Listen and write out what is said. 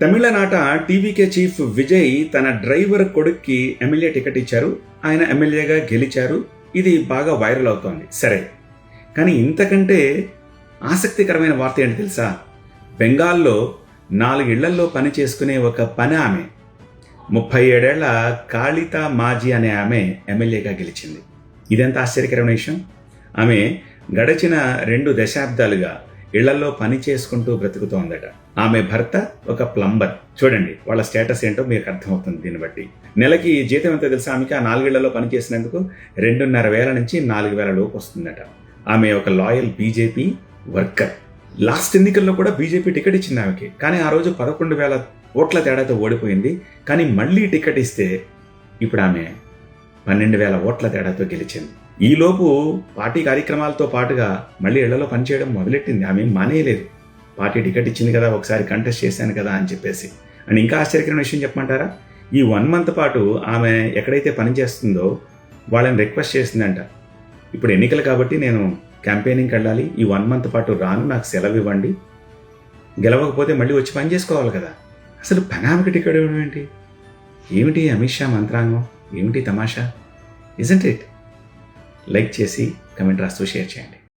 తమిళనాట TVK chief Vijay తన driver కొడుక్కి ఎమ్మెల్యే టికెట్ ఇచ్చారు. ఆయన ఎమ్మెల్యేగా గెలిచారు. ఇది బాగా వైరల్ అవుతోంది. సరే, కానీ ఇంతకంటే ఆసక్తికరమైన వార్త ఏంటి తెలుసా? బెంగాల్లో 4 ఇళ్లల్లో పని చేసుకునే ఒక పని ఆమె 37 ఏళ్ల కాళితా మాజీ అనే ఆమె ఎమ్మెల్యేగా గెలిచింది. ఇదెంత ఆశ్చర్యకరమైన విషయం. ఆమె గడిచిన 2 దశాబ్దాలుగా ఇళ్లలో పని చేసుకుంటూ బ్రతుకుతోందట. ఆమె భర్త ఒక ప్లంబర్. చూడండి వాళ్ళ స్టేటస్ ఏంటో మీకు అర్థమవుతుంది దీన్ని బట్టి. నెలకి జీతం ఎంత తెలుసా ఆమెకి? ఆ 4 ఇళ్లలో పని చేసినందుకు 2,500 నుంచి 4,000 లోపు వస్తుందట. ఆమె ఒక లాయల్ బీజేపీ వర్కర్. లాస్ట్ ఎన్నికల్లో కూడా బీజేపీ టికెట్ ఇచ్చింది ఆమెకి. కానీ ఆ రోజు 11,000 ఓట్ల తేడాతో ఓడిపోయింది. కానీ మళ్ళీ టికెట్ ఇస్తే ఇప్పుడు ఆమె 12,000 ఓట్ల తేడాతో గెలిచింది. ఈలోపు పార్టీ కార్యక్రమాలతో పాటుగా మళ్ళీ ఇళ్లలో పనిచేయడం మొదలెట్టింది. ఆమె మానేయలేదు. పార్టీ టికెట్ ఇచ్చింది కదా, ఒకసారి కంటెస్ట్ చేశాను కదా అని చెప్పేసి. అండ్ ఇంకా ఆశ్చర్యకరమైన విషయం చెప్పమంటారా? ఈ 1 మంత్ పాటు ఆమె ఎక్కడైతే పని చేస్తుందో వాళ్ళని రిక్వెస్ట్ చేసిందంట, ఇప్పుడు ఎన్నికలు కాబట్టి నేను క్యాంపెయినింగ్కి వెళ్ళాలి, ఈ 1 మంత్ పాటు రాను, నాకు సెలవు ఇవ్వండి, గెలవకపోతే మళ్ళీ వచ్చి పని చేసుకోవాలి కదా. అసలు పనామకి టికెట్ ఇవ్వడం ఏంటి? ఏమిటి అమిత్ షా మంత్రాంగం? ఏమిటి తమాషా? Isn't it? లైక్ చేసి కమెంట్ రాస్తూ షేర్ చేయండి.